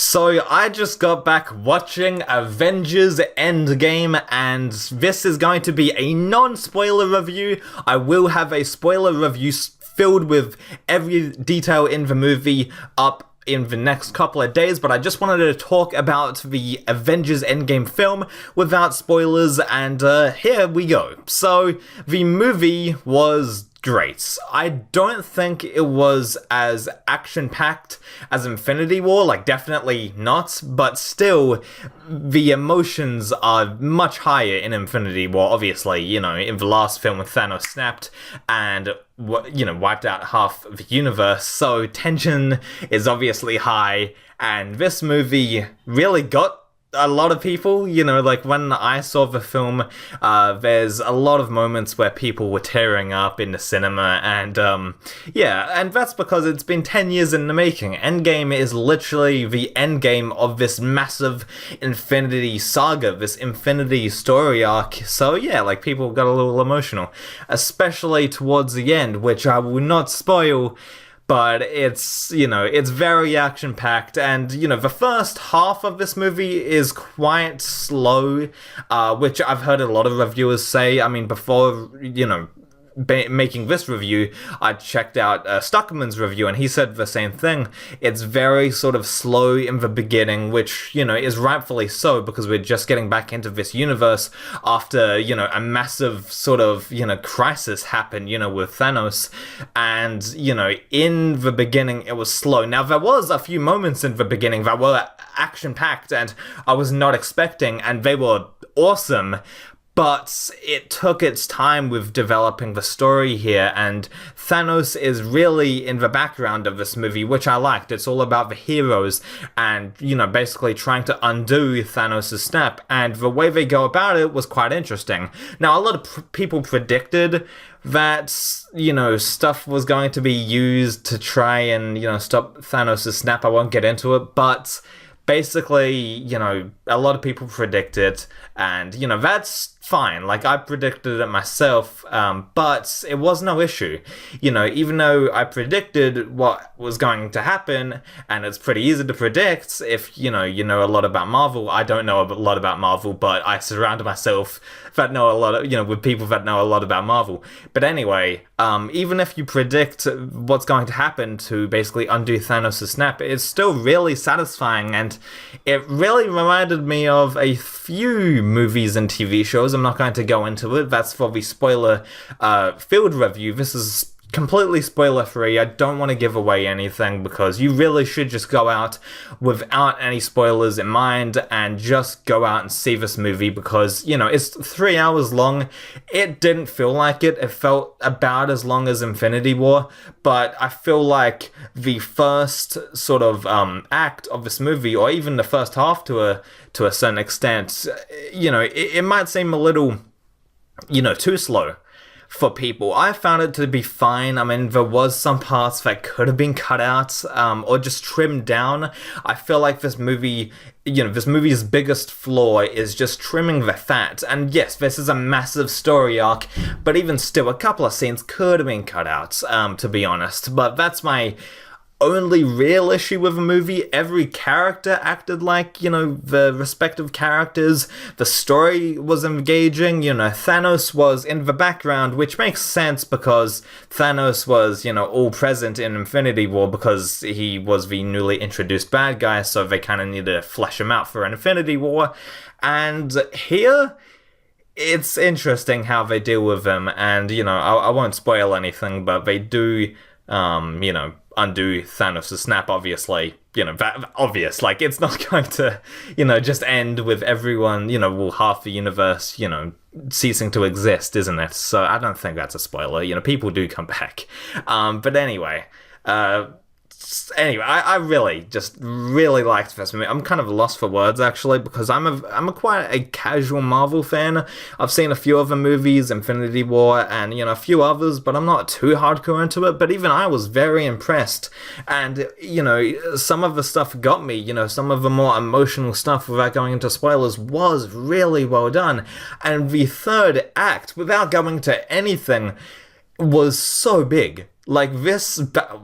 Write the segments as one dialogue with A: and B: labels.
A: So I just got back watching Avengers Endgame, and this is going to be a non-spoiler review. I will have a spoiler review filled with every detail in the movie up in the next couple of days, but I just wanted to talk about the Avengers Endgame film without spoilers, and here we go. So, the movie was great. I don't think it was as action-packed as Infinity War, like definitely not, but still, the emotions are much higher in Infinity War, obviously, in the last film when Thanos snapped and wiped out half the universe, so tension is obviously high, and this movie really got a lot of people, like when I saw the film, there's a lot of moments where people were tearing up in the cinema, and and that's because it's been 10 years in the making. Endgame is literally the endgame of this massive Infinity saga, this Infinity story arc, so yeah, like people got a little emotional, especially towards the end, which I will not spoil. But it's very action-packed, and, the first half of this movie is quite slow, which I've heard a lot of reviewers say. I mean, before, making this review, I checked out Stuckerman's review, and he said the same thing. It's very sort of slow in the beginning, which, is rightfully so, because we're just getting back into this universe after, a massive sort of, crisis happened, with Thanos, and, in the beginning, it was slow. Now, there was a few moments in the beginning that were action-packed, and I was not expecting, and they were awesome. But it took its time with developing the story here, and Thanos is really in the background of this movie, which I liked. It's all about the heroes and, basically trying to undo Thanos' snap, and the way they go about it was quite interesting. Now, a lot of people predicted that, stuff was going to be used to try and, stop Thanos' snap. I won't get into it, but basically, a lot of people predict it, and, that's fine. Like, I predicted it myself, but it was no issue. Even though I predicted what was going to happen, and it's pretty easy to predict if, you know a lot about Marvel. I don't know a lot about Marvel, but I surround myself that know a lot of, with people that know a lot about Marvel. But anyway, even if you predict what's going to happen to basically undo Thanos' snap, it's still really satisfying, and it really reminded me of a few movies and TV shows. I'm not going to go into it. That's for the spoiler field review. This is completely spoiler free. I don't want to give away anything because you really should just go out without any spoilers in mind and just go out and see this movie because, it's 3 hours long. It didn't feel like it. It felt about as long as Infinity War, but I feel like the first sort of act of this movie, or even the first half to a certain extent, it might seem a little, too slow for people. I found it to be fine. I mean, there was some parts that could have been cut out or just trimmed down. I feel like this movie, this movie's biggest flaw is just trimming the fat. And yes, this is a massive story arc, but even still, a couple of scenes could have been cut out, to be honest. But that's my only real issue with the movie. Every character acted like, the respective characters. The story was engaging. Thanos was in the background, which makes sense because Thanos was, all present in Infinity War because he was the newly introduced bad guy, so they kind of needed to flesh him out for an Infinity War. And here, it's interesting how they deal with him, and, I won't spoil anything, but they do, undo Thanos' snap, obviously. That obvious. Like, it's not going to, just end with everyone, half the universe, ceasing to exist, isn't it? So I don't think that's a spoiler. People do come back. But anyway, I really liked this movie. I'm kind of lost for words, actually, because I'm a quite a casual Marvel fan. I've seen a few other movies, Infinity War, and, a few others, but I'm not too hardcore into it. But even I was very impressed. And, some of the stuff got me, some of the more emotional stuff, without going into spoilers, was really well done. And the third act, without going to anything, was so big. like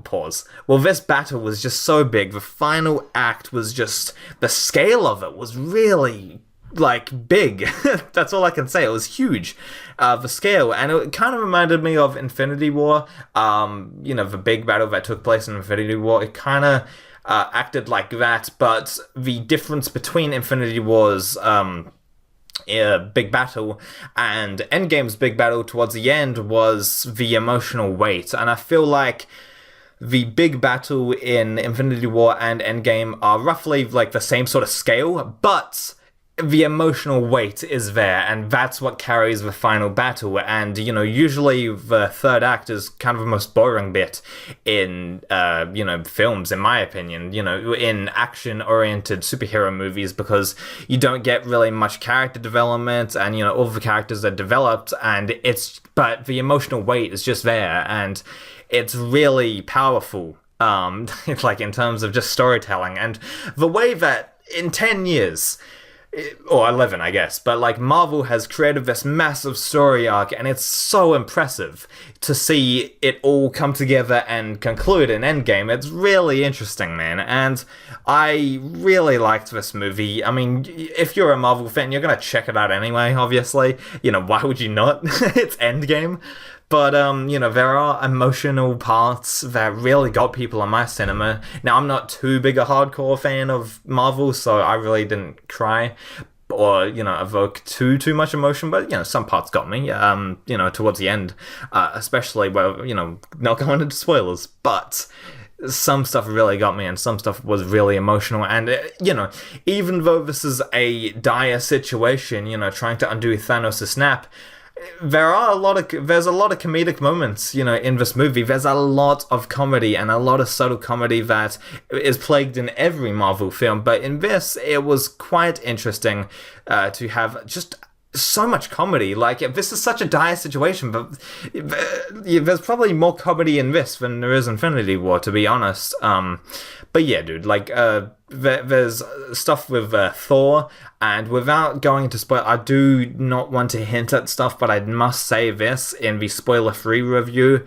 A: pause. Well, this battle was just so big. The final act was just the scale of it was really like big. That's all I can say. It was huge, the scale, and it kind of reminded me of Infinity War. The big battle that took place in Infinity War. It kind of acted like that, but the difference between Infinity War's big battle and Endgame's big battle towards the end was the emotional weight, and I feel like the big battle in Infinity War and Endgame are roughly like the same sort of scale, but the emotional weight is there, and that's what carries the final battle. And usually the third act is kind of the most boring bit in films, in my opinion, in action-oriented superhero movies, because you don't get really much character development, and all the characters are developed, but the emotional weight is just there, and it's really powerful, like in terms of just storytelling, and the way that in 10 years, or 11, I guess, but like Marvel has created this massive story arc, and it's so impressive to see it all come together and conclude in Endgame. It's really interesting, man, and I really liked this movie. I mean, if you're a Marvel fan, you're gonna check it out anyway, obviously. Why would you not? It's Endgame. But, there are emotional parts that really got people in my cinema. Now, I'm not too big a hardcore fan of Marvel, so I really didn't cry or, evoke too much emotion, but, some parts got me, towards the end, especially, not going into spoilers, but some stuff really got me, and some stuff was really emotional, and, even though this is a dire situation, trying to undo Thanos' snap, there's a lot of comedic moments, in this movie. There's a lot of comedy, and a lot of subtle comedy that is plagued in every Marvel film. But in this, it was quite interesting to have just so much comedy. Like, this is such a dire situation, but there's probably more comedy in this than there is Infinity War, to be honest. But yeah, dude, like, there's stuff with Thor, and without going into spoil, I do not want to hint at stuff, but I must say this in the spoiler-free review: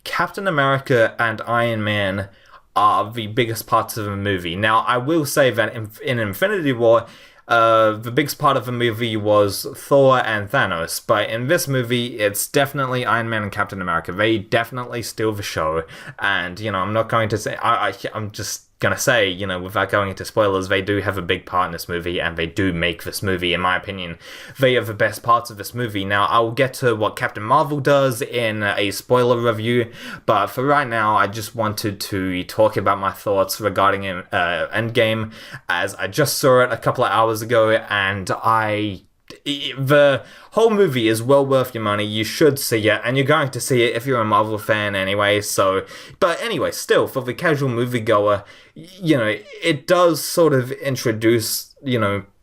A: Captain America and Iron Man are the biggest parts of the movie. Now, I will say that in Infinity War, the biggest part of the movie was Thor and Thanos, but in this movie, it's definitely Iron Man and Captain America. They definitely steal the show, and, I'm not going to say, I'm just gonna say, without going into spoilers, they do have a big part in this movie, and they do make this movie, in my opinion, they are the best parts of this movie. Now, I'll get to what Captain Marvel does in a spoiler review, but for right now, I just wanted to talk about my thoughts regarding Endgame, as I just saw it a couple of hours ago, and the whole movie is well worth your money. You should see it, and you're going to see it if you're a Marvel fan anyway. But anyway, still, for the casual moviegoer, it does sort of introduce,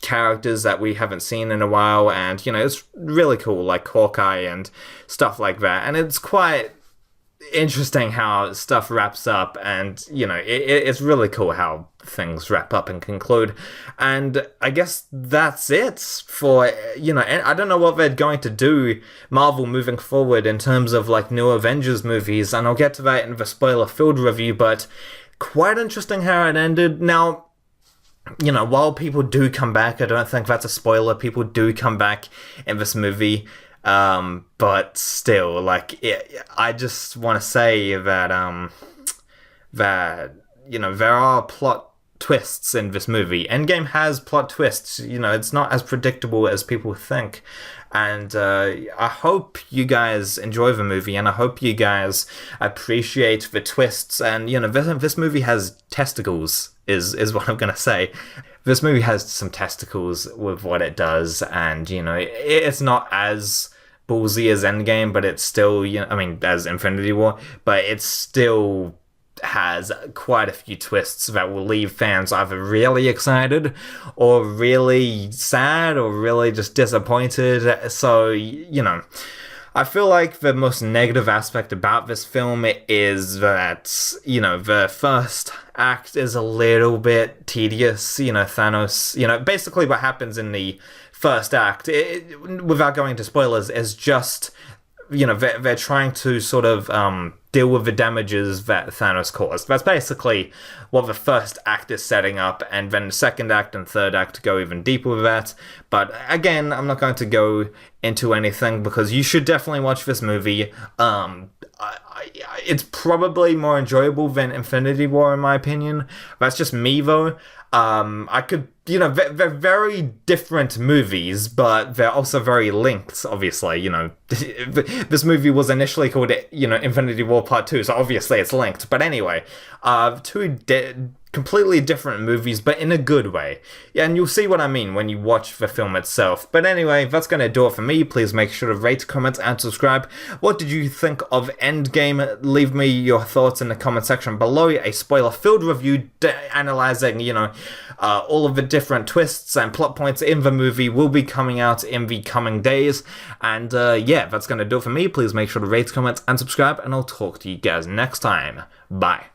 A: characters that we haven't seen in a while, and, it's really cool, like Hawkeye and stuff like that, and it's quite interesting how stuff wraps up, and it's really cool how things wrap up and conclude. And I guess that's it for I don't know what they're going to do, Marvel, moving forward in terms of like new Avengers movies, and I'll get to that in the spoiler filled review, but quite interesting how it ended. Now, while people do come back, I don't think that's a spoiler, people do come back in this movie. But still, like, I just want to say that, there are plot twists in this movie. Endgame has plot twists, it's not as predictable as people think. And, I hope you guys enjoy the movie, and I hope you guys appreciate the twists, and, this movie has testicles, is what I'm gonna say. This movie has some testicles with what it does, and, it's not as ballsy as Endgame, but it's still, as Infinity War, but it still has quite a few twists that will leave fans either really excited, or really sad, or really just disappointed. So, I feel like the most negative aspect about this film is that, the first act is a little bit tedious. Thanos, basically what happens in the first act, without going into spoilers, is just, they're trying to sort of deal with the damages that Thanos caused. That's basically what the first act is setting up, and then the second act and third act go even deeper with that. But again, I'm not going to go into anything because you should definitely watch this movie. It's probably more enjoyable than Infinity War in my opinion. That's just me though. I could, they're very different movies, but they're also very linked, obviously. This movie was initially called, Infinity War Part 2, so obviously it's linked. But anyway, two completely different movies, but in a good way. Yeah, and you'll see what I mean when you watch the film itself. But anyway, that's going to do it for me. Please make sure to rate, comment, and subscribe. What did you think of Endgame? Leave me your thoughts in the comment section below. A spoiler-filled review analyzing, all of the different twists and plot points in the movie will be coming out in the coming days. And yeah, that's going to do it for me. Please make sure to rate, comment, and subscribe, and I'll talk to you guys next time. Bye.